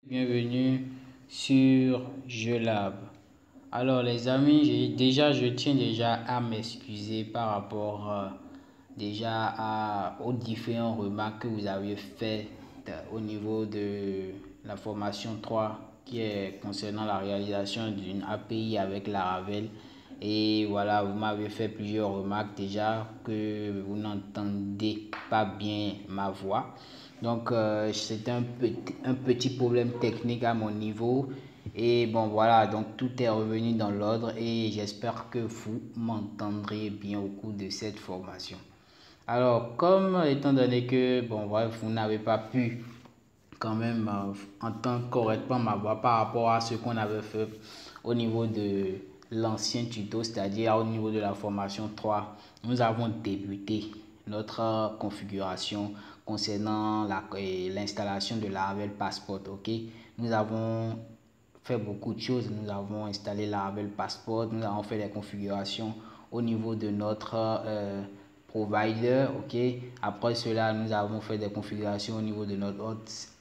Bienvenue sur JeuLab. Alors les amis, je tiens déjà à m'excuser par rapport aux différentes remarques que vous avez faites au niveau de la formation 3 qui est concernant la réalisation d'une API avec Laravel. Et voilà, vous m'avez fait plusieurs remarques déjà que vous n'entendez pas bien ma voix. Donc, c'était un petit problème technique à mon niveau. Et bon, voilà, donc tout est revenu dans l'ordre et j'espère que vous m'entendrez bien au cours de cette formation. Alors, comme étant donné que, bon, bref, vous n'avez pas pu quand même entendre correctement ma voix par rapport à ce qu'on avait fait au niveau de l'ancien tuto, c'est-à-dire au niveau de la formation 3, nous avons débuté notre configuration concernant l'installation de Laravel Passport. Ok, nous avons fait beaucoup de choses. Nous avons installé Laravel Passport, nous avons fait des configurations au niveau de notre provider. Ok, après cela, nous avons fait des configurations au niveau de notre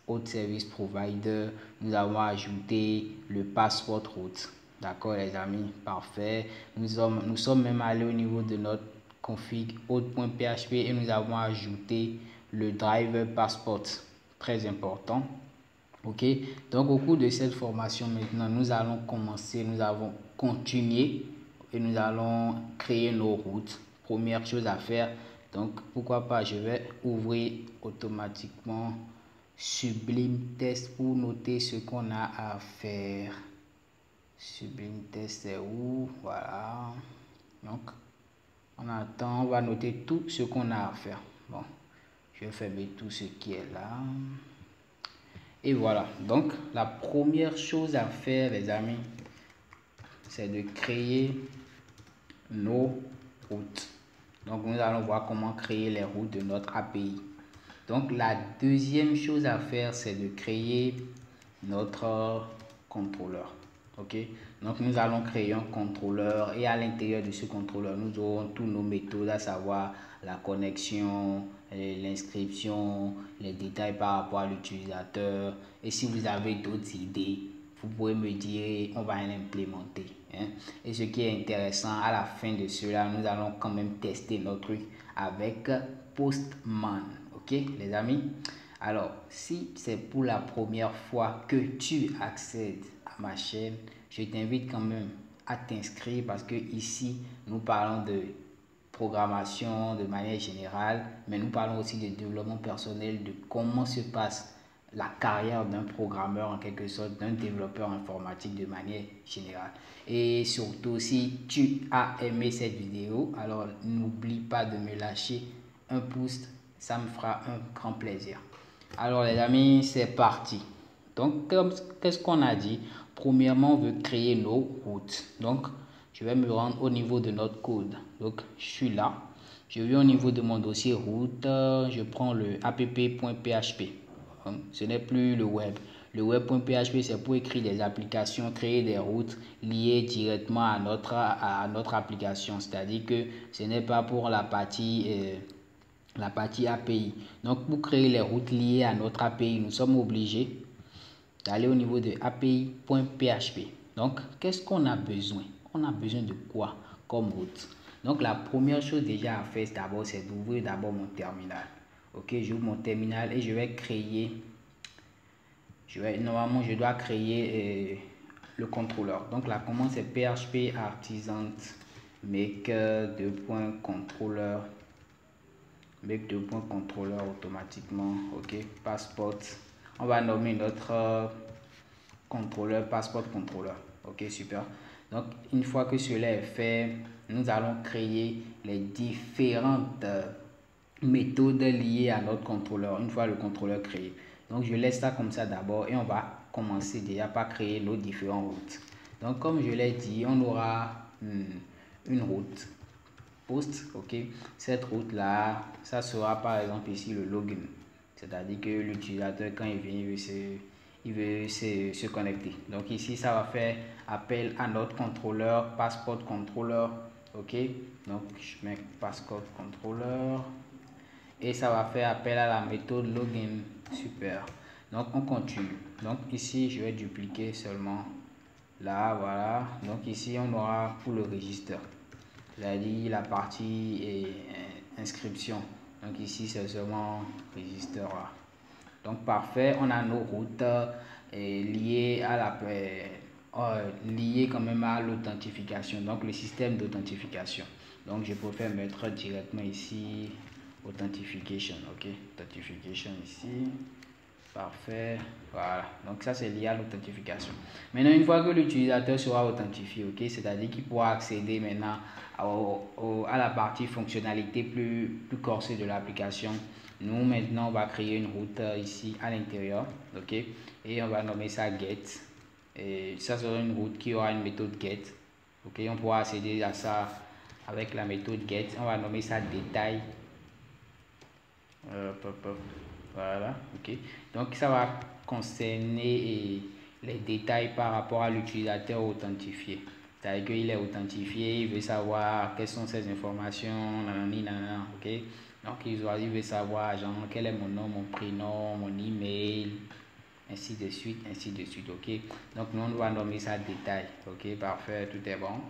autre service provider. Nous avons ajouté le password route. D'accord les amis, parfait. Nous sommes même allés au niveau de notre config autre.php et nous avons ajouté le driver passport, très important. Ok, donc au cours de cette formation maintenant, nous allons commencer, nous allons continuer et nous allons créer nos routes. Première chose à faire, donc pourquoi pas, je vais ouvrir automatiquement Sublime Test pour noter ce qu'on a à faire. Sublime Test c'est où? Voilà. Donc, on attend, on va noter tout ce qu'on a à faire. Bon, je vais fermer tout ce qui est là. Et voilà. Donc, la première chose à faire, les amis, c'est de créer nos routes. Donc, nous allons voir comment créer les routes de notre API. Donc, la deuxième chose à faire, c'est de créer notre contrôleur. Ok, donc nous allons créer un contrôleur et à l'intérieur de ce contrôleur, nous aurons tous nos méthodes, à savoir la connexion, l'inscription, les détails par rapport à l'utilisateur. Et si vous avez d'autres idées, vous pouvez me dire, on va l'implémenter. Et ce qui est intéressant, à la fin de cela, nous allons quand même tester notre truc avec Postman. Ok, les amis? Alors, si c'est pour la première fois que tu accèdes à ma chaîne, je t'invite quand même à t'inscrire parce que ici, nous parlons de programmation de manière générale, mais nous parlons aussi de développement personnel, de comment se passe la carrière d'un programmeur en quelque sorte, d'un développeur informatique de manière générale. Et surtout, si tu as aimé cette vidéo, alors n'oublie pas de me lâcher un pouce, ça me fera un grand plaisir. Alors les amis, c'est parti. Donc, qu'est-ce qu'on a dit? Premièrement, on veut créer nos routes. Donc, je vais me rendre au niveau de notre code. Donc, je suis là. Je vais au niveau de mon dossier route. Je prends le app.php. Ce n'est plus le web. Le web.php, c'est pour écrire des applications, créer des routes liées directement à notre application. C'est-à-dire que ce n'est pas pour la partie API. Donc, pour créer les routes liées à notre API, nous sommes obligés d'aller au niveau de API.php. Donc, qu'est-ce qu'on a besoin? On a besoin de quoi comme route? Donc, la première chose déjà à faire d'abord, c'est d'ouvrir d'abord mon terminal. Ok, j'ouvre mon terminal et je vais créer, normalement, je dois créer le contrôleur. Donc, la commande, c'est php artisan make contrôleur. Make contrôleur automatiquement. Ok, passport. On va nommer notre contrôleur passport contrôleur. Ok, super. Donc, une fois que cela est fait, nous allons créer les différentes méthodes liées à notre contrôleur. Une fois le contrôleur créé. Donc, je laisse ça comme ça d'abord et on va commencer déjà par créer nos différentes routes. Donc, comme je l'ai dit, on aura une route post. Ok, cette route là, ça sera par exemple ici le login, c'est-à-dire que l'utilisateur quand il vient il veut se connecter. Donc ici ça va faire appel à notre contrôleur passport contrôleur. Ok, donc je mets passport contrôleur et ça va faire appel à la méthode login. Super. Donc on continue. Donc ici je vais dupliquer seulement là, voilà. Donc ici on aura pour le registre, c'est-à-dire la partie inscription. Donc ici c'est seulement registre. Voilà. Donc parfait, on a nos routes liées à liées quand même à l'authentification, donc le système d'authentification. Donc je préfère mettre directement ici authentification, ok, authentification ici. Parfait, voilà. Donc ça c'est lié à l'authentification. Maintenant, une fois que l'utilisateur sera authentifié, ok, c'est-à-dire qu'il pourra accéder maintenant à la partie fonctionnalité plus corsée de l'application. Nous maintenant on va créer une route ici à l'intérieur, ok, et on va nommer ça get. Et ça sera une route qui aura une méthode get, ok. On pourra accéder à ça avec la méthode get. On va nommer ça détail. Voilà, ok. Donc ça va concerner les détails par rapport à l'utilisateur authentifié. C'est-à-dire qu'il est authentifié, il veut savoir quelles sont ces informations, nanani, nanana, ok. Donc il veut savoir genre quel est mon nom, mon prénom, mon email, ainsi de suite, ok. Donc nous on va nommer ça détail, ok, parfait, tout est bon.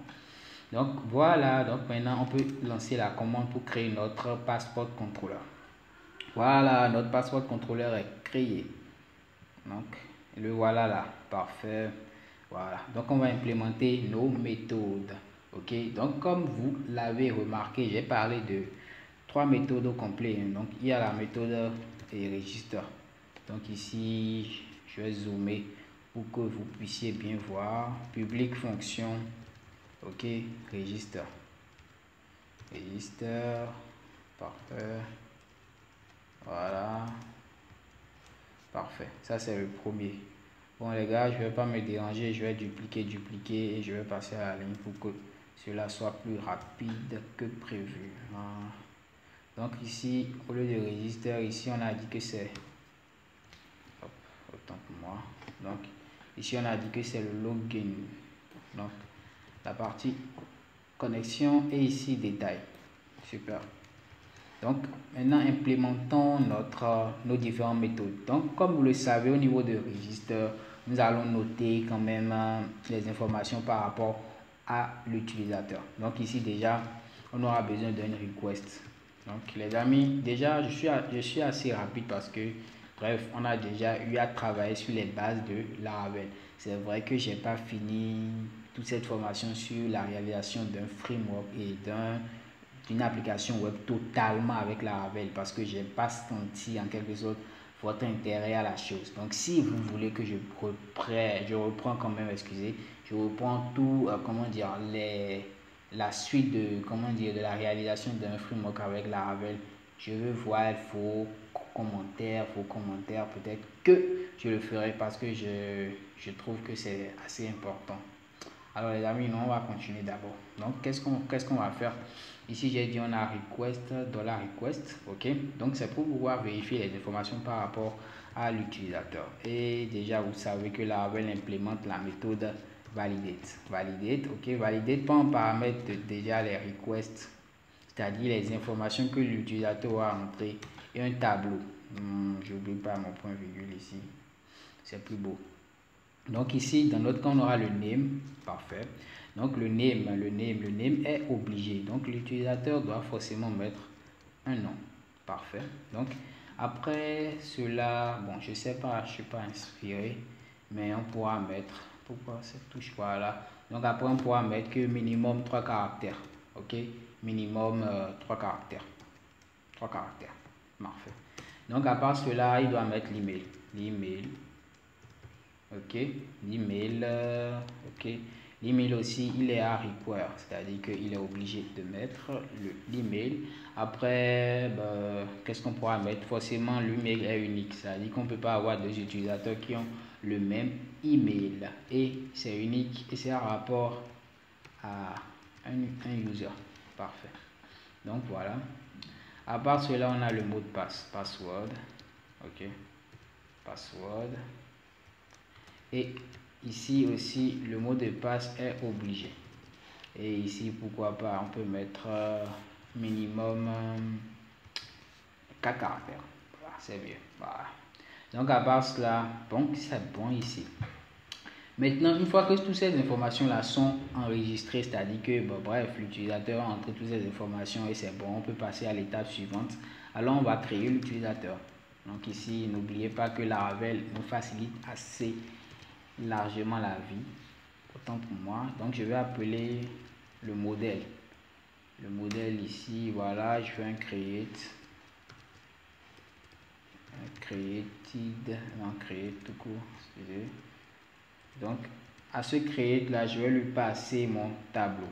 Donc voilà, donc maintenant on peut lancer la commande pour créer notre passport contrôleur. Voilà, notre password contrôleur est créé. Donc, le voilà là. Parfait. Voilà. Donc, on va implémenter nos méthodes. Ok. Donc, comme vous l'avez remarqué, j'ai parlé de 3 méthodes au complet. Donc, il y a la méthode et registre. Donc, ici, je vais zoomer pour que vous puissiez bien voir. Public fonction. Ok. Registre. Registre. Parfait. Voilà. Parfait. Ça, c'est le premier. Bon, les gars, je ne vais pas me déranger. Je vais dupliquer et je vais passer à la ligne pour que cela soit plus rapide que prévu. Donc, ici, au lieu de registre, ici, on a dit que c'est... Autant pour moi. Donc, ici, on a dit que c'est le login. Donc, la partie connexion et ici, détail. Super. Donc, maintenant, implémentons nos différentes méthodes. Donc, comme vous le savez, au niveau de registre, nous allons noter quand même les informations par rapport à l'utilisateur. Donc, ici, déjà, on aura besoin d'un request. Donc, les amis, déjà, je suis assez rapide parce que, bref, on a déjà eu à travailler sur les bases de Laravel. C'est vrai que je n'ai pas fini toute cette formation sur la réalisation d'un framework et d'une application web totalement avec Laravel parce que j'ai pas senti en quelque sorte votre intérêt à la chose. Donc si vous voulez que je reprends quand même, excusez, je reprends tout, comment dire, la suite de, comment dire, de la réalisation d'un framework avec Laravel, je veux voir vos commentaires, peut-être que je le ferai parce que je trouve que c'est assez important. Alors les amis, nous on va continuer d'abord. Donc qu'est-ce qu'on va faire? Ici j'ai dit on a request, $request, ok. Donc c'est pour pouvoir vérifier les informations par rapport à l'utilisateur. Et déjà vous savez que Laravel implémente la méthode validate. Validate, ok. Validate peut en paramètre déjà les requests, c'est-à-dire les informations que l'utilisateur a entrées et un tableau. J'oublie pas mon point virgule ici. C'est plus beau. Donc ici, dans notre cas, on aura le name, parfait. Donc le name est obligé. Donc l'utilisateur doit forcément mettre un nom, parfait. Donc après cela, bon, je sais pas, je suis pas inspiré, mais on pourra mettre, pourquoi cette touche, voilà. Donc après, on pourra mettre que minimum 3 caractères, ok. Minimum 3 caractères, parfait. Donc à part cela, il doit mettre l'email. Ok, l'email, ok, l'email aussi il est à require, c'est-à-dire qu'il est obligé de mettre l'email. Après, qu'est-ce qu'on pourra mettre? Forcément, l'email est unique, c'est-à-dire qu'on ne peut pas avoir deux utilisateurs qui ont le même email et c'est unique et c'est un rapport à un user. Parfait. Donc voilà. À part cela, on a le mot de passe, password. Ok, password. Et ici aussi, le mot de passe est obligé. Et ici, pourquoi pas, on peut mettre minimum 4 caractères. Voilà, c'est mieux. Voilà. Donc à part cela, bon, c'est bon ici. Maintenant, une fois que toutes ces informations-là sont enregistrées, c'est-à-dire que, bon, bref, l'utilisateur a entré toutes ces informations et c'est bon, on peut passer à l'étape suivante. Alors, on va créer l'utilisateur. Donc ici, n'oubliez pas que Laravel nous facilite assez largement la vie, autant pour moi. Donc, je vais appeler le modèle. Le modèle ici, voilà, je fais un create. Create tout court, excusez. Donc, à ce create là, je vais lui passer mon tableau.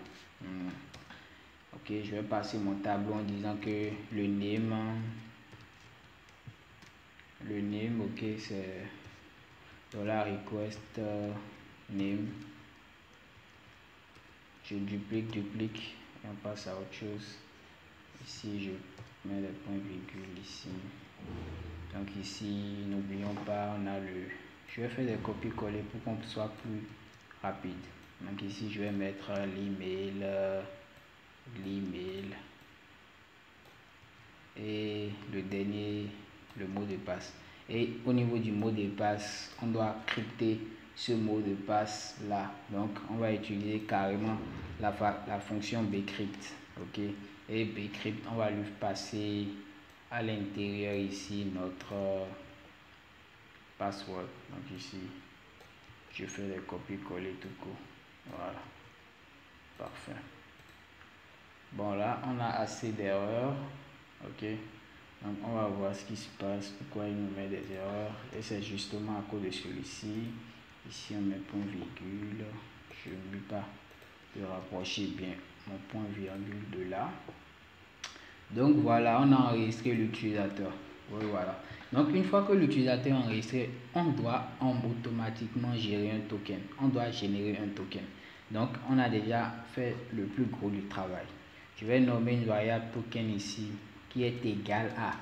Ok, je vais passer mon tableau en disant que le name, ok, c'est $request name. Je duplique et on passe à autre chose. Ici, je mets le point virgule ici. Donc ici, n'oublions pas, on a je vais faire des copier-coller pour qu'on soit plus rapide. Donc ici, je vais mettre l'email et le dernier, le mot de passe. Et au niveau du mot de passe, on doit crypter ce mot de passe là. Donc on va utiliser carrément la fonction bcrypt. Ok, et bcrypt, on va lui passer à l'intérieur ici notre password. Donc ici, je fais les copier-coller tout court. Voilà, parfait. Bon, là on a assez d'erreurs. Ok, donc on va voir ce qui se passe, pourquoi il nous met des erreurs, et c'est justement à cause de celui-ci. Ici on met point virgule, je n'oublie pas de rapprocher bien mon point virgule de là. Donc voilà, on a enregistré l'utilisateur. Voilà. Donc une fois que l'utilisateur est enregistré, on doit automatiquement gérer un token. On doit générer un token. Donc on a déjà fait le plus gros du travail. Je vais nommer une variable token ici qui est égal à,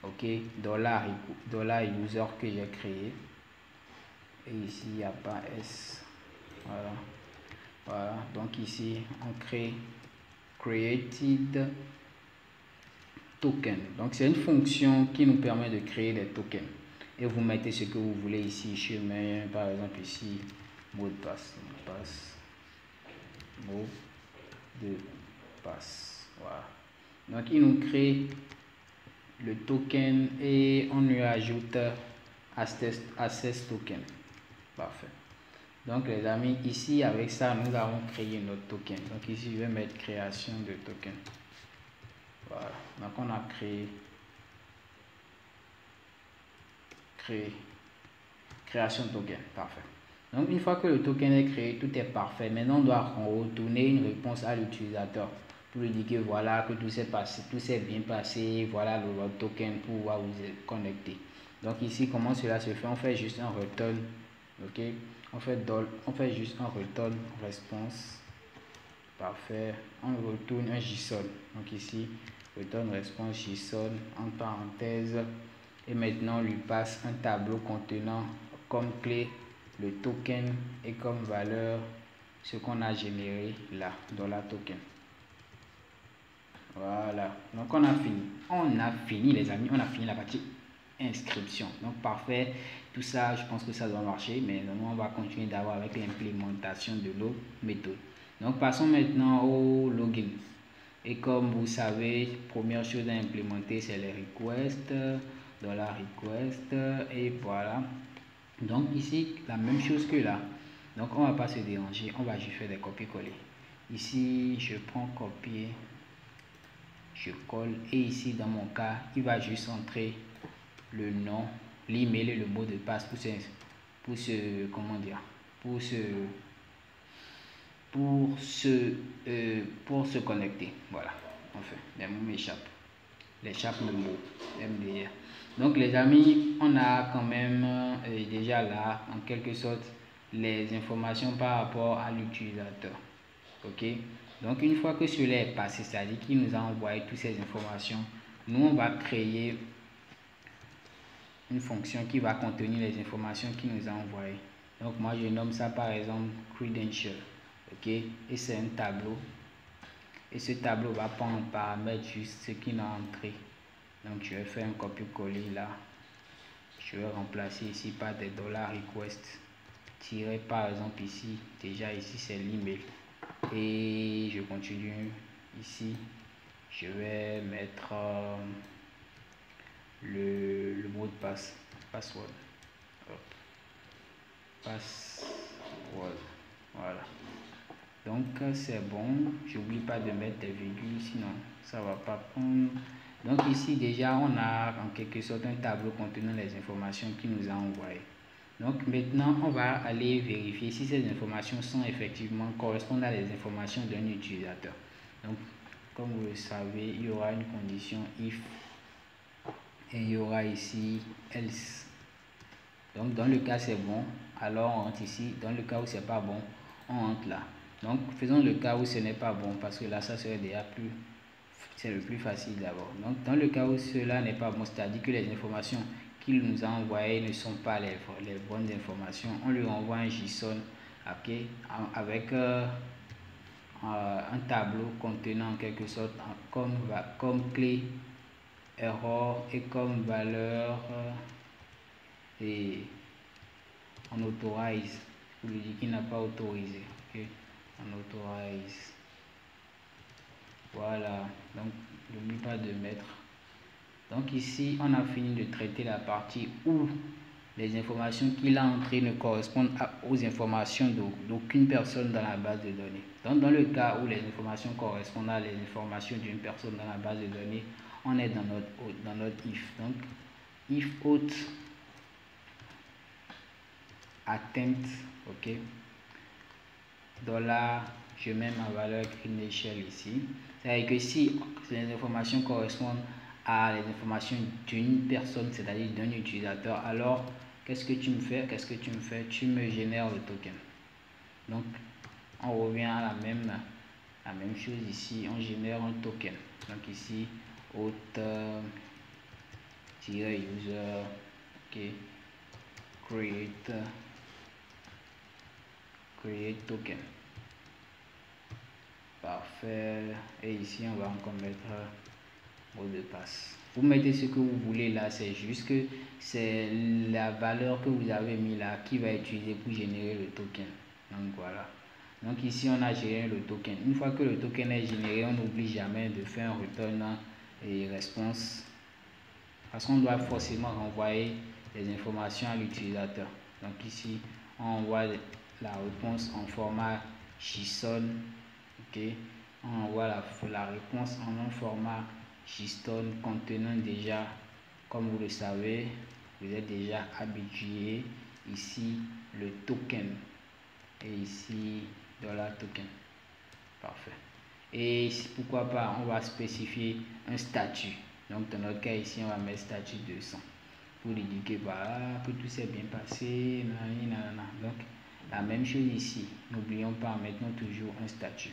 ok, $user que j'ai créé. Et ici il n'y a pas S. Voilà. Voilà. Donc ici on crée created token. Donc c'est une fonction qui nous permet de créer des tokens. Et vous mettez ce que vous voulez ici. Je mets par exemple ici mot de passe. Mot de passe. Voilà. Donc il nous crée le token et on lui ajoute access token. Parfait. Donc les amis, ici avec ça nous avons créé notre token. Donc ici je vais mettre création de token. Voilà. Donc on a création token. Parfait. Donc une fois que le token est créé, tout est parfait. Maintenant on doit retourner une réponse à l'utilisateur pour lui dire que voilà, que tout s'est passé, tout s'est bien passé, voilà le token pour pouvoir vous connecter. Donc ici comment cela se fait? On fait juste un return. Ok, on fait juste un return response. Parfait. On retourne un JSON. Donc ici return response JSON en parenthèse, et maintenant on lui passe un tableau contenant comme clé le token et comme valeur ce qu'on a généré là dans la token. Voilà, donc on a fini les amis, on a fini la partie inscription. Donc parfait, tout ça je pense que ça doit marcher, mais nous on va continuer d'abord avec l'implémentation de nos méthodes. Donc passons maintenant au login. Et comme vous savez, première chose à implémenter c'est les requests, $request, et voilà. Donc ici la même chose que là. Donc on va pas se déranger, on va juste faire des copier-coller. Ici je prends copier, je colle, et ici dans mon cas il va juste entrer le nom, l'email et le mot de passe pour se connecter. Voilà, enfin les mots m'échappent, le mot MDR. Donc les amis, on a quand même déjà là en quelque sorte les informations par rapport à l'utilisateur. Ok, donc une fois que cela est passé, c'est-à-dire qu'il nous a envoyé toutes ces informations, nous on va créer une fonction qui va contenir les informations qu'il nous a envoyées. Donc moi je nomme ça par exemple credential. Ok, et c'est un tableau, et ce tableau va prendre en paramètre juste ce qu'il a entré. Donc je vais faire un copier-coller là, je vais remplacer ici par des $request tiré par exemple ici. Déjà ici c'est l'email et je continue ici. Je vais mettre le mot de passe, password. Hop. Password. Voilà. Donc c'est bon. J'oublie pas de mettre des virgules, sinon ça va pas prendre. Donc ici déjà on a en quelque sorte un tableau contenant les informations qu'il nous a envoyées. Donc maintenant on va aller vérifier si ces informations sont effectivement correspondent à les informations d'un utilisateur. Donc comme vous le savez, il y aura une condition if et il y aura ici else. Donc dans le cas c'est bon, alors on rentre ici. Dans le cas où c'est pas bon, on rentre là. Donc faisons le cas où ce n'est pas bon, parce que là ça serait déjà plus, c'est le plus facile d'abord. Donc dans le cas où cela n'est pas bon, c'est-à-dire que les informations qu'il nous a envoyées ne sont pas les bonnes informations, on lui renvoie un JSON, ok, avec un tableau contenant en quelque sorte comme clé erreur et comme valeur et on autorise, vous lui dites qu'il n'a pas autorisé, ok, on autorise. Voilà, donc n'oublie pas de mettre. Donc ici on a fini de traiter la partie où les informations qu'il a entrées ne correspondent aux informations d'aucune personne dans la base de données. Donc dans le cas où les informations correspondent à les informations d'une personne dans la base de données, on est dans notre if. Donc if auth attempt, ok, dollar, je mets ma valeur credential ici. C'est-à-dire que si les informations correspondent à les informations d'une personne, c'est-à-dire d'un utilisateur, alors qu'est-ce que tu me fais? Tu me génères le token. Donc on revient à la même chose ici, on génère un token. Donc ici auth-user, ok, create token. Parfait. Et ici on va encore mettre mot de passe. Vous mettez ce que vous voulez là, c'est juste que c'est la valeur que vous avez mis là qui va utiliser pour générer le token. Donc voilà. Donc ici on a généré le token. Une fois que le token est généré, on n'oublie jamais de faire un return et response, parce qu'on doit forcément renvoyer les informations à l'utilisateur. Donc ici on envoie la réponse en format JSON, ok, on envoie la réponse en un format JSON contenant déjà, comme vous le savez, vous êtes déjà habitué, ici le token et ici $token. Parfait. Et pourquoi pas, on va spécifier un statut. Donc dans notre cas ici, on va mettre statut 200 pour indiquer voilà, que tout s'est bien passé. Donc la même chose ici, n'oublions pas, maintenant toujours un statut.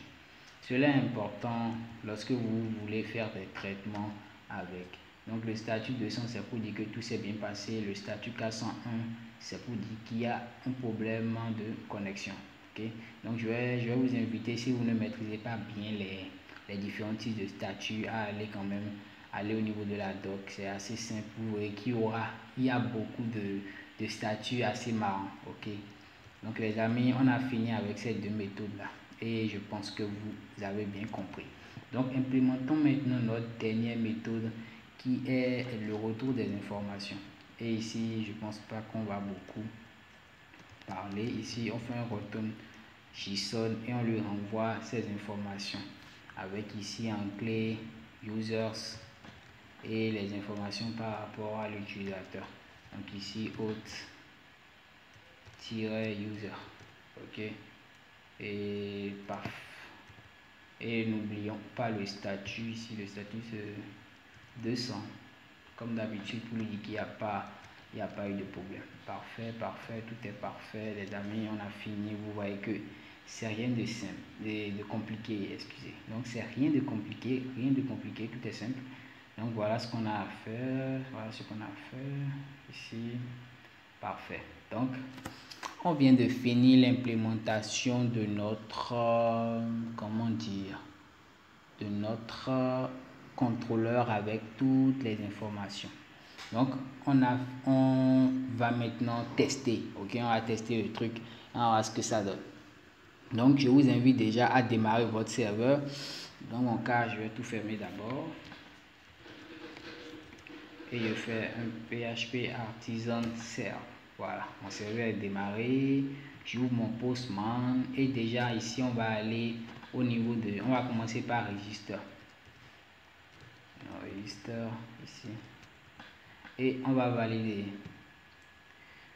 Cela est important lorsque vous voulez faire des traitements avec. Donc le statut 200 c'est pour dire que tout s'est bien passé. Le statut 401 c'est pour dire qu'il y a un problème de connexion. Okay? Donc je vais vous inviter, si vous ne maîtrisez pas bien les différents types de statuts, à aller quand même au niveau de la doc. C'est assez simple et il y a beaucoup de statuts assez marrants. Ok? Donc les amis, on a fini avec ces deux méthodes là et je pense que vous avez bien compris. Donc implémentons maintenant notre dernière méthode qui est le retour des informations. Et ici, je pense pas qu'on va beaucoup parler. Ici, on fait un return JSON et on lui renvoie ces informations avec ici en clé users et les informations par rapport à l'utilisateur. Donc ici auth-user, ok, et paf. Et n'oublions pas le statut ici, le statut c'est 200 comme d'habitude pour lui dire qu'il n'y a pas eu de problème. Parfait, tout est parfait les amis, on a fini. Vous voyez que c'est rien de simple, de compliqué, excusez. Donc c'est rien de compliqué, tout est simple. Donc voilà ce qu'on a à faire, ici. Parfait. Donc on vient de finir l'implémentation de notre de notre contrôleur avec toutes les informations. Donc, on va maintenant tester. Ok, on va tester le truc. On va voir ce que ça donne. Donc, je vous invite déjà à démarrer votre serveur. Dans mon cas, je vais tout fermer d'abord. Et je fais un PHP Artisan Server. Voilà, mon serveur est démarré. J'ouvre mon Postman. Et déjà, ici, on va aller au niveau de... On va commencer par Register. Register, ici. Et on va valider.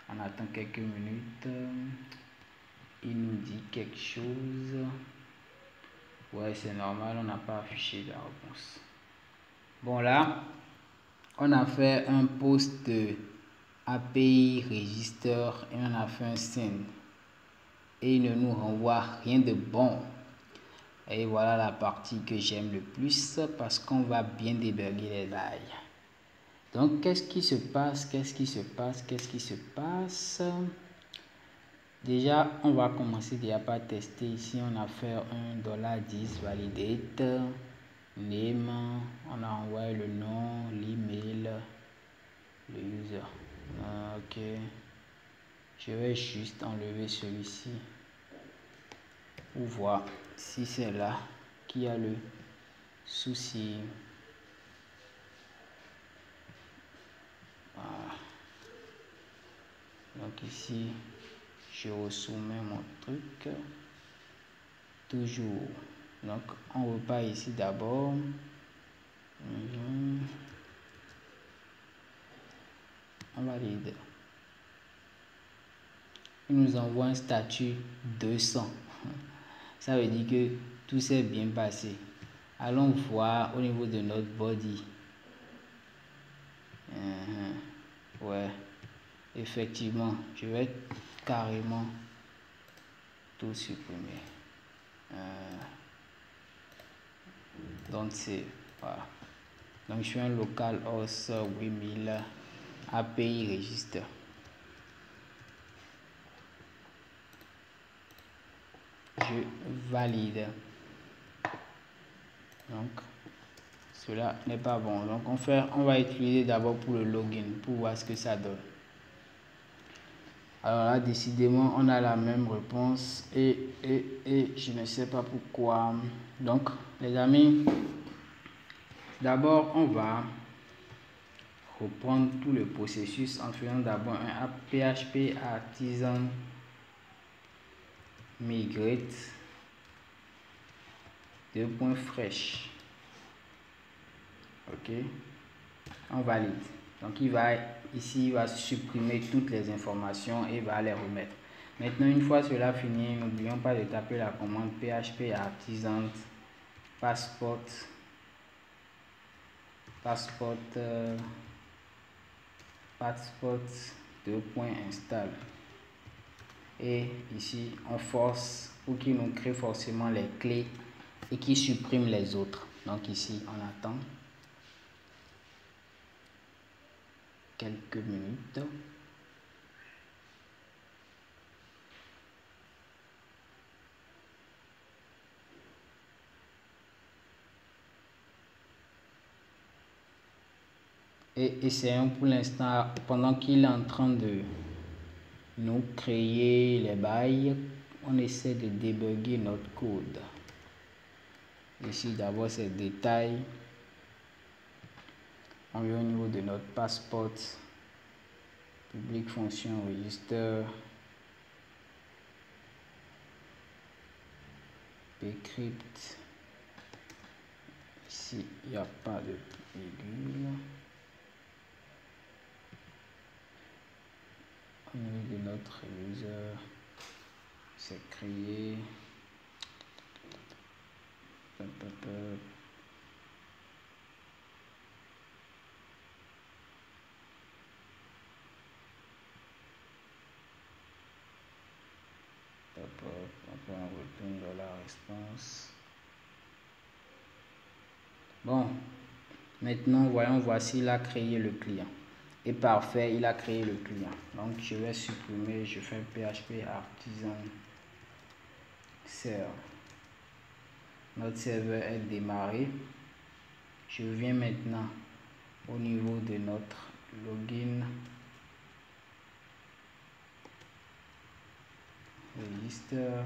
On attend quelques minutes. Il nous dit quelque chose. Ouais, c'est normal, on n'a pas affiché la réponse. Bon, là, on a fait un post de API Register et on a fait un send. Et il ne nous renvoie rien de bon. Et voilà la partie que j'aime le plus parce qu'on va bien débugger les bails. Donc, qu'est-ce qui se passe? Déjà, on va commencer déjà par tester. Ici, on a fait un $10 validate name. On a envoyé le nom, l'email, le user. Ok. Je vais juste enlever celui-ci pour voir si c'est là qu'il y a le souci. Voilà. Donc ici, je resoumets mon truc. Toujours. Donc, on repart ici d'abord. On valide. Il nous envoie un statut 200. Ça veut dire que tout s'est bien passé. Allons voir au niveau de notre body. Ouais, effectivement, je vais carrément tout supprimer. Donc c'est voilà. Donc je fais un localhost 8000 API register. Je valide. Donc cela n'est pas bon. Donc on va utiliser d'abord pour le login pour voir ce que ça donne. Alors là, décidément, on a la même réponse et je ne sais pas pourquoi. Donc, les amis, d'abord, on va reprendre tout le processus en faisant d'abord un PHP Artisan Migrate 2.fresh. Ok, on valide. Donc il va supprimer toutes les informations et va les remettre. Maintenant, une fois cela fini, n'oublions pas de taper la commande PHP Artisan passport 2.install. Et ici, on force pour qu'il nous crée forcément les clés et qu'il supprime les autres. Donc ici, on attend quelques minutes. Et essayons pour l'instant, pendant qu'il est en train de nous créer les bails, on essaie de débugger notre code. Ici, d'abord, c'est détail. On vient au niveau de notre passeport, public fonction register, pcrypt. Ici, il n'y a pas de virgule. Au niveau de notre user, c'est créé. Après on retourne dans la réponse. Bon, maintenant voyons voir s'il a créé le client. Et parfait, il a créé le client. Donc je vais supprimer, je fais PHP Artisan Server. Notre serveur est démarré. Je viens maintenant au niveau de notre login, register.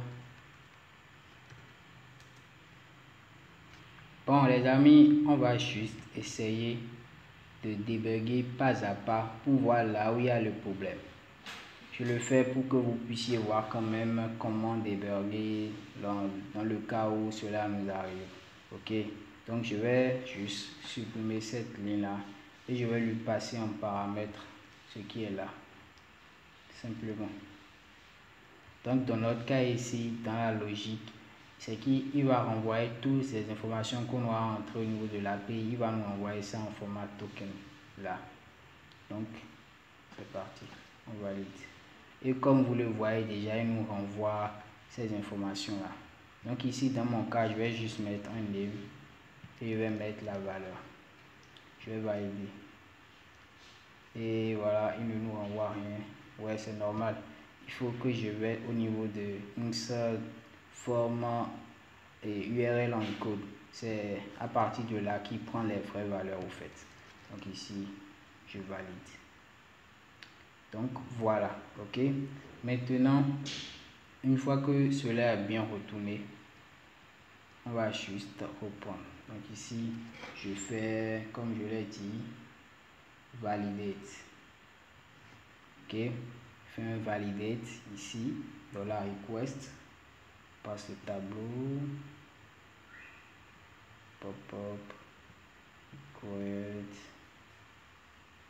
Bon les amis, on va juste essayer de débugger pas à pas pour voir là où il y a le problème. Je le fais pour que vous puissiez voir quand même comment débugger dans le cas où cela nous arrive. Ok, donc je vais juste supprimer cette ligne là et je vais lui passer en paramètre ce qui est là, simplement. Donc dans notre cas ici, dans la logique, c'est qu'il va renvoyer toutes ces informations qu'on va entrer au niveau de l'API, il va nous envoyer ça en format token là. Donc c'est parti, on valide. Et comme vous le voyez déjà, il nous renvoie ces informations là. Donc ici dans mon cas, je vais juste mettre un name et je vais mettre la valeur. Je vais valider. Et voilà, il ne nous renvoie rien. Ouais, c'est normal. Il faut que je vais au niveau de insert format et URL en code. C'est à partir de là qu'il prend les vraies valeurs au fait. Donc ici, je valide. Donc voilà, ok. Maintenant, une fois que cela est bien retourné, on va juste reprendre. Donc ici, je fais comme je l'ai dit, validate. Ok, je fais un validate ici, dans la request, passe le tableau, pop-up, request,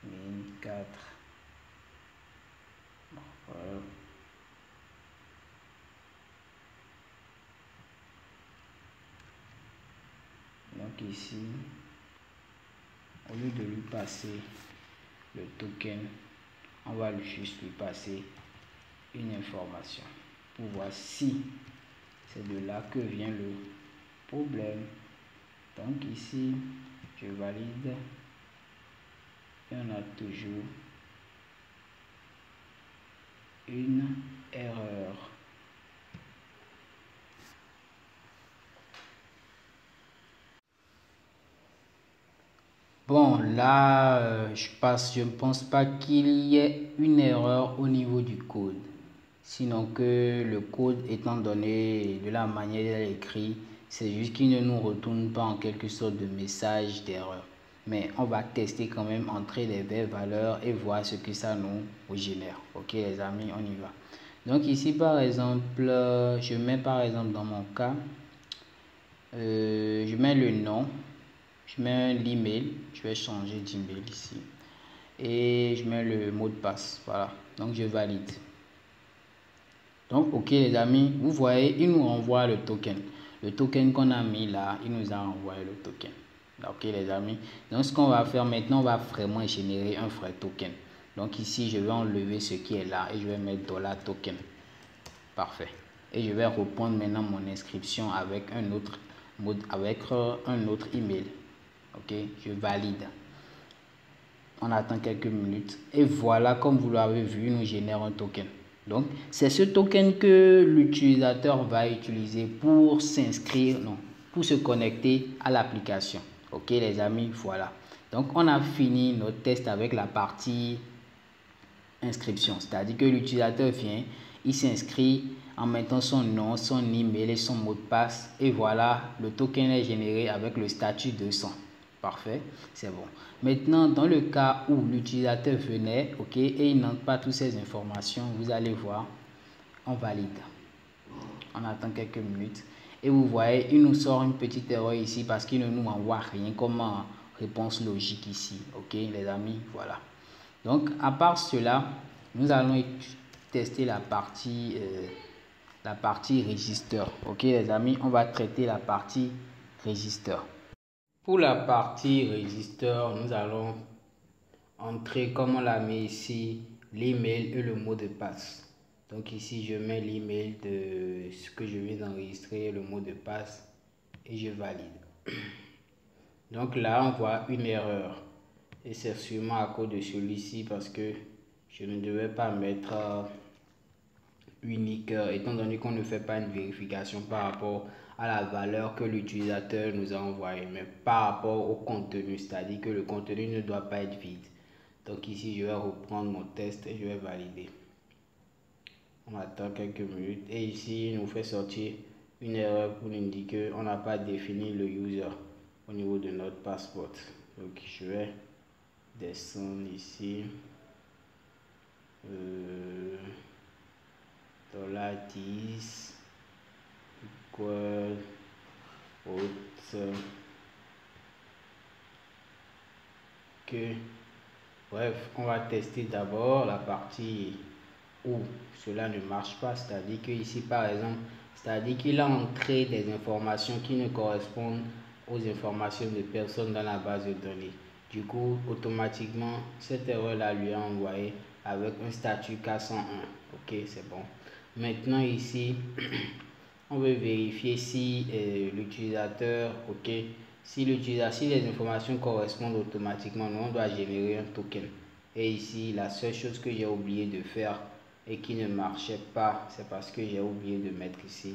min 4. Voilà. Donc ici, au lieu de lui passer le token, on va juste lui passer une information pour voir si c'est de là que vient le problème. Donc ici, je valide et on a toujours une erreur. Bon, là, je ne pense pas qu'il y ait une erreur au niveau du code. Sinon que le code étant donné de la manière dont il est écrit, c'est juste qu'il ne nous retourne pas en quelque sorte de message d'erreur. Mais on va tester quand même, entrer les vraies valeurs et voir ce que ça nous génère. Ok les amis, on y va. Donc ici par exemple, je mets par exemple dans mon cas, je mets le nom. Je mets l'email, je vais changer d'email ici et je mets le mot de passe. Voilà, donc je valide. Donc ok les amis, vous voyez, il nous renvoie le token qu'on a mis là, il nous a envoyé le token. Ok les amis, donc ce qu'on va faire maintenant, on va vraiment générer un vrai token. Donc ici je vais enlever ce qui est là et je vais mettre $token. Parfait. Et je vais reprendre maintenant mon inscription avec un autre mode, avec un autre email. Ok, je valide. On attend quelques minutes et voilà, comme vous l'avez vu, il nous génère un token. Donc c'est ce token que l'utilisateur va utiliser pour s'inscrire, non, pour se connecter à l'application. Ok les amis, voilà. Donc on a fini notre test avec la partie inscription, c'est-à-dire que l'utilisateur vient, il s'inscrit en mettant son nom, son email et son mot de passe et voilà, le token est généré avec le statut 200. Parfait, c'est bon. Maintenant, dans le cas où l'utilisateur venait, ok, et il n'entre pas toutes ces informations, vous allez voir, on valide. On attend quelques minutes et vous voyez, il nous sort une petite erreur ici parce qu'il ne nous envoie rien comme réponse logique ici. Ok, les amis, voilà. Donc, à part cela, nous allons tester la partie register. Ok, les amis, on va traiter la partie register. Pour la partie register, nous allons entrer, comme on l'a mis ici, l'email et le mot de passe. Donc ici, je mets l'email de ce que je viens d'enregistrer, le mot de passe et je valide. Donc là, on voit une erreur. Et c'est sûrement à cause de celui-ci parce que je ne devais pas mettre unique, étant donné qu'on ne fait pas une vérification par rapport à la valeur que l'utilisateur nous a envoyée, mais par rapport au contenu, c'est-à-dire que le contenu ne doit pas être vide. Donc ici, je vais reprendre mon test et je vais valider. On attend quelques minutes et ici, il nous fait sortir une erreur pour nous indiquer qu'on n'a pas défini le user au niveau de notre passeport. Donc je vais descendre ici. $10 equal que bref, on va tester d'abord la partie où cela ne marche pas, c'est-à-dire que ici par exemple, c'est-à-dire qu'il a entré des informations qui ne correspondent aux informations de personnes dans la base de données. Du coup, automatiquement, cette erreur-là lui a envoyé avec un statut K101. Ok, c'est bon. Maintenant ici, on veut vérifier si l'utilisateur, ok, si les informations correspondent automatiquement, nous on doit générer un token. Et ici, la seule chose que j'ai oublié de faire et qui ne marchait pas, c'est parce que j'ai oublié de mettre ici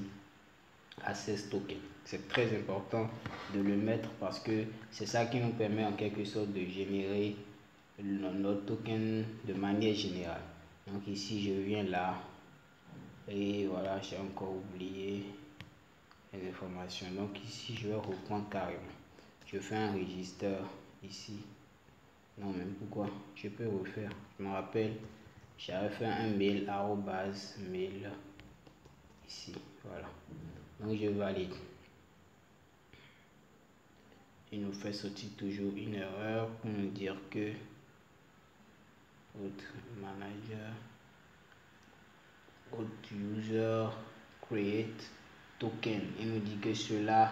Access Token. C'est très important de le mettre parce que c'est ça qui nous permet en quelque sorte de générer notre token de manière générale. Donc ici, je viens là et voilà, j'ai encore oublié les informations. Donc ici, je vais reprendre carrément. Je fais un register ici. Non, même pourquoi? Je peux refaire. Je me rappelle, j'avais fait un mail @mail ici. Voilà. Donc je valide. Il nous fait sortir toujours une erreur pour nous dire que votre manager, votre user create token. Il nous dit que cela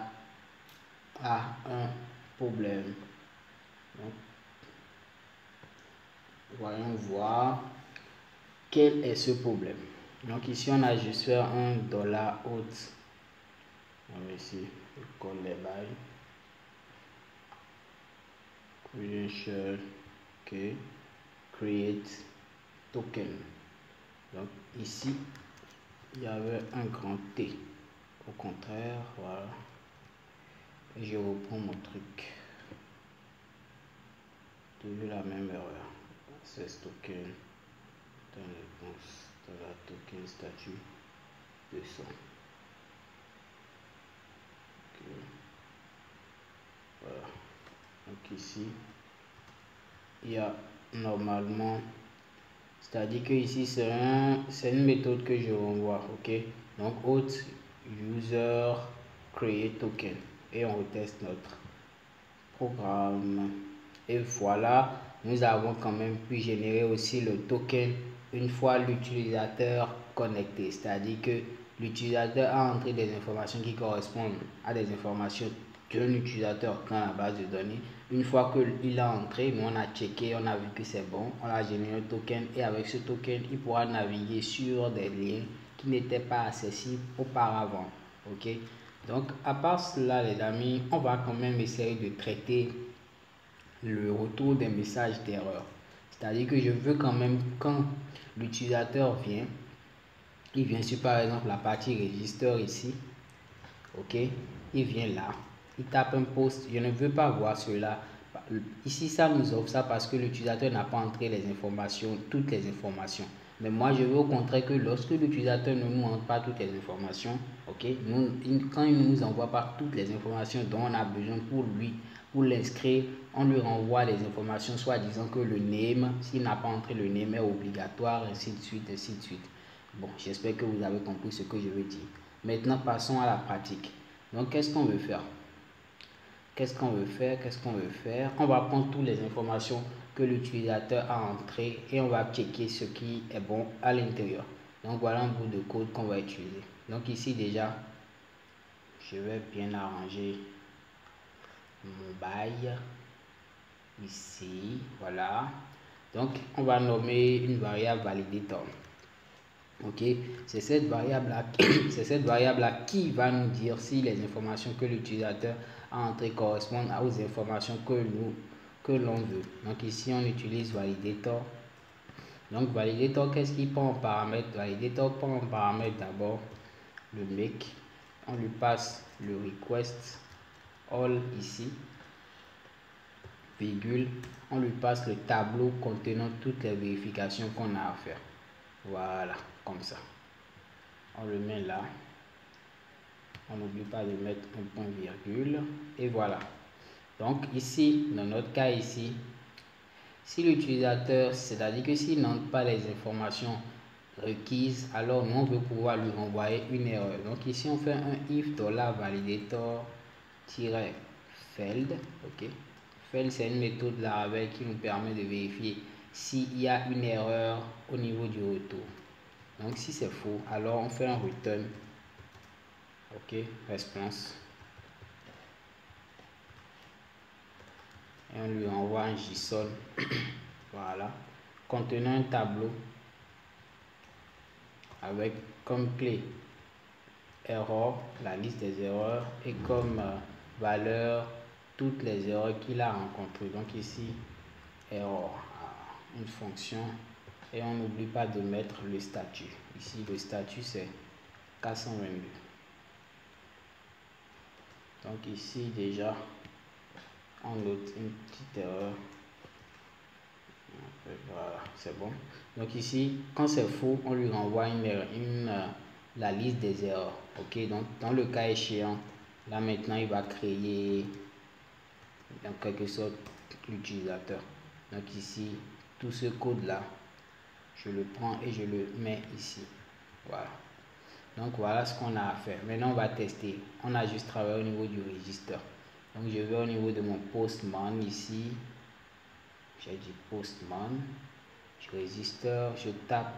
a un problème. Donc, voyons voir quel est ce problème. Donc ici on a juste fait un $auth. On va ici colle les bails. Credential, ok, create token. Donc ici il y avait un grand T. Au contraire, voilà. Et je reprends mon truc. Toujours la même erreur. Access token. Dans réponse de la token statut 200. Okay. Voilà. Donc ici, il y a normalement, c'est-à-dire que ici c'est une méthode que je renvoie, ok. Donc auth user create token et on reteste notre programme et voilà, nous avons quand même pu générer aussi le token une fois l'utilisateur connecté, c'est-à-dire que l'utilisateur a entré des informations qui correspondent à des informations d'un utilisateur dans la base de données. Une fois qu'il a entré, nous on a checké, on a vu que c'est bon, on a généré un token et avec ce token, il pourra naviguer sur des liens qui n'étaient pas accessibles auparavant. Ok, donc à part cela les amis, on va quand même essayer de traiter le retour des messages d'erreur. C'est-à-dire que je veux quand même quand l'utilisateur vient, il vient sur par exemple la partie register ici, ok, il vient là, il tape un post, je ne veux pas voir cela. Ici ça nous offre ça parce que l'utilisateur n'a pas entré les informations, toutes les informations. Mais moi je veux au contraire que lorsque l'utilisateur ne nous montre pas toutes les informations, ok, quand il ne nous envoie pas toutes les informations dont on a besoin pour lui, pour l'inscrire, on lui renvoie les informations, soit disant que le name, s'il n'a pas entré le name est obligatoire, ainsi de suite, ainsi de suite. Bon, j'espère que vous avez compris ce que je veux dire. Maintenant, passons à la pratique. Donc, qu'est-ce qu'on veut faire? Qu'est-ce qu'on veut faire? On va prendre toutes les informations que l'utilisateur a entrées et on va checker ce qui est bon à l'intérieur. Donc, voilà un bout de code qu'on va utiliser. Donc, ici déjà, je vais bien arranger mon bail. Ici, voilà. Donc, on va nommer une variable validator. Ok, c'est cette variable là qui va nous dire si les informations que l'utilisateur a entrées correspondent aux informations que l'on veut. Donc ici on utilise validator. Donc validator, qu'est-ce qu'il prend en paramètre? Validator prend en paramètre d'abord le make, on lui passe le request all ici virgule, on lui passe le tableau contenant toutes les vérifications qu'on a à faire. Voilà, comme ça. On le met là. On n'oublie pas de mettre un point virgule. Et voilà. Donc ici, dans notre cas ici, si l'utilisateur, c'est-à-dire que s'il n'entre pas les informations requises, alors nous on veut pouvoir lui renvoyer une erreur. Donc ici on fait un if $validator-feld. Ok. Feld, c'est une méthode Laravel qui nous permet de vérifier s'il y a une erreur au niveau du retour. Donc si c'est faux, alors on fait un return. Ok, response. Et on lui envoie un JSON. Voilà. Contenant un tableau avec comme clé erreur, la liste des erreurs, et comme valeur toutes les erreurs qu'il a rencontrées. Donc ici, erreur, une fonction, et on n'oublie pas de mettre le statut. Ici, le statut c'est 422. Donc ici déjà, on note une petite erreur. Voilà, c'est bon. Donc ici, quand c'est faux, on lui renvoie la liste des erreurs. Ok, donc dans le cas échéant, là maintenant, il va créer en quelque sorte l'utilisateur. Donc ici, tout ce code-là, je le prends et je le mets ici. Voilà. Donc voilà ce qu'on a à faire. Maintenant, on va tester. On a juste travaillé au niveau du registre. Donc je vais au niveau de mon postman ici. J'ai dit postman. Je registre, je tape.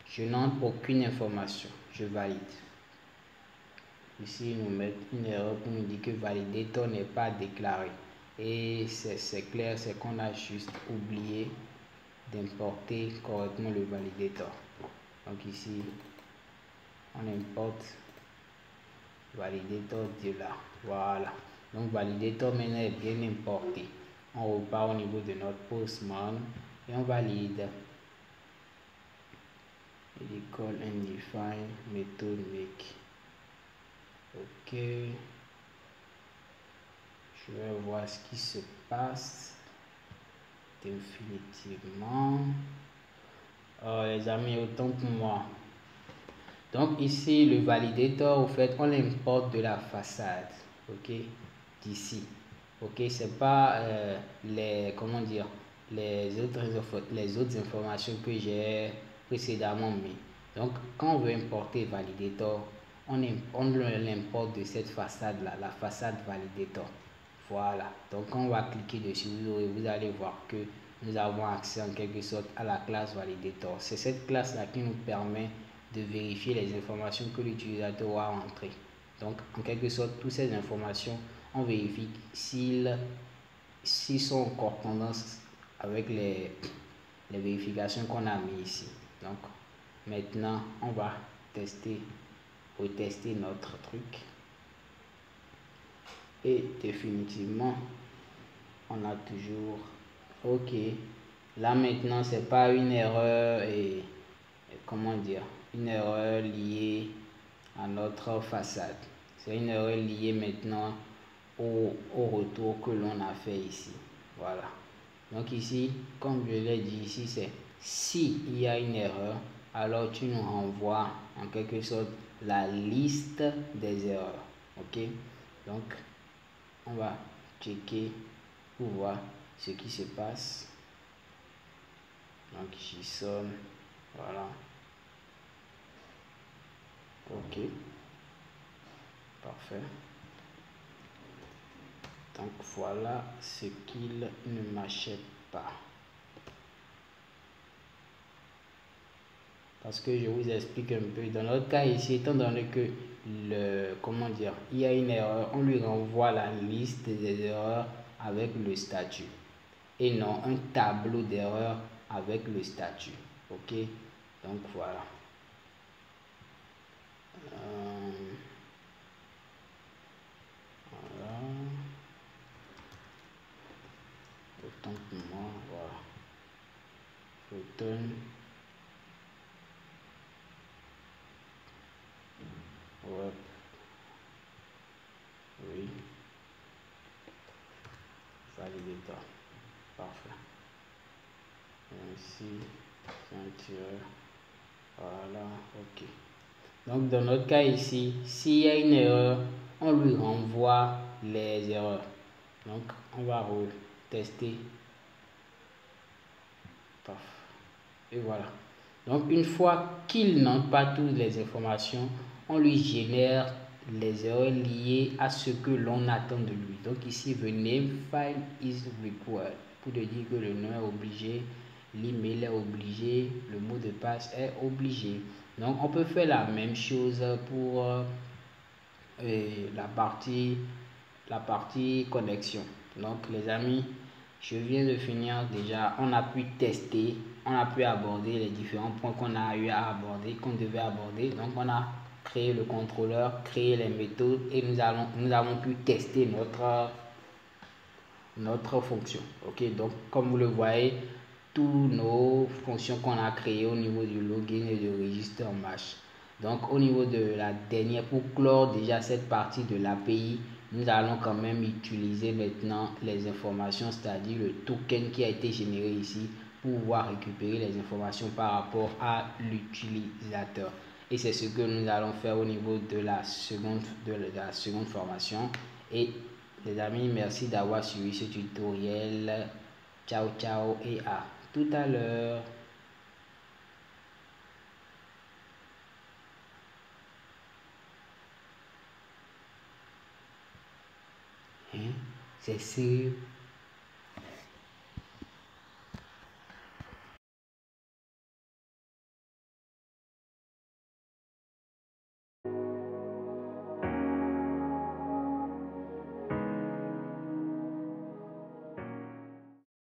Je n'entre aucune information. Je valide. Ici, ils nous mettent une erreur pour nous dire que validator n'est pas déclaré. Et c'est clair, c'est qu'on a juste oublié d'importer correctement le validator. Donc ici, on importe validator de là. Voilà. Donc validator maintenant est bien importé. On repart au niveau de notre postman et on valide. Il call and define method make. Ok. Je vais voir ce qui se passe. Définitivement. Oh, les amis, autant pour moi. Donc ici, le validator, au fait, on l'importe de la façade. Ok. D'ici. Ok. C'est pas comment dire, les autres informations que j'ai précédemment mis. Donc, quand on veut importer validator, on l'importe de cette façade-là, la façade validator. Voilà. Donc, on va cliquer dessus, vous allez voir que nous avons accès en quelque sorte à la classe validator. C'est cette classe-là qui nous permet de vérifier les informations que l'utilisateur a entrées. Donc, en quelque sorte, toutes ces informations, on vérifie s'ils sont en correspondance avec les vérifications qu'on a mis ici. Donc, maintenant, on va retester notre truc. Et définitivement, on a toujours OK. Là maintenant, c'est pas une erreur et comment dire, une erreur liée à notre façade. C'est une erreur liée maintenant au retour que l'on a fait ici. Voilà. Donc ici, comme je l'ai dit ici, c'est si il y a une erreur, alors tu nous renvoies en quelque sorte la liste des erreurs. Ok. Donc on va checker pour voir ce qui se passe. Donc JSON, voilà. Ok, parfait. Donc voilà ce qu'il ne m'achète pas. Parce que je vous explique un peu. Dans notre cas ici, étant donné que comment dire, il y a une erreur, on lui renvoie la liste des erreurs avec le statut. Et non un tableau d'erreurs avec le statut. Ok, donc voilà. Voilà. Autant pour moi, voilà. Return. Ouais. Oui. validateur. Parfait. Ici, c'est un tireur. Voilà, ok. Donc, dans notre cas ici, s'il y a une erreur, on lui renvoie les erreurs. Donc, on va tester. Et voilà. Donc, une fois qu'il n'entre pas toutes les informations, on lui génère les erreurs liées à ce que l'on attend de lui. Donc, ici, the name file is required. Pour te dire que le nom est obligé, l'email est obligé, le mot de passe est obligé. Donc, on peut faire la même chose pour la partie connexion. Donc, les amis, je viens de finir déjà. On a pu tester, on a pu aborder les différents points qu'on a eu à aborder, qu'on devait aborder. Donc, on a créé le contrôleur, créé les méthodes et nous avons pu tester notre fonction. Ok, donc comme vous le voyez, tous nos fonctions qu'on a créées au niveau du login et du registre marchent. Donc au niveau de la dernière, pour clore déjà cette partie de l'API, nous allons quand même utiliser maintenant les informations, c'est-à-dire le token qui a été généré ici pour pouvoir récupérer les informations par rapport à l'utilisateur. Et c'est ce que nous allons faire au niveau de la seconde formation. Et les amis, merci d'avoir suivi ce tutoriel. Ciao, ciao et à tout à l'heure. Hein? C'est sûr.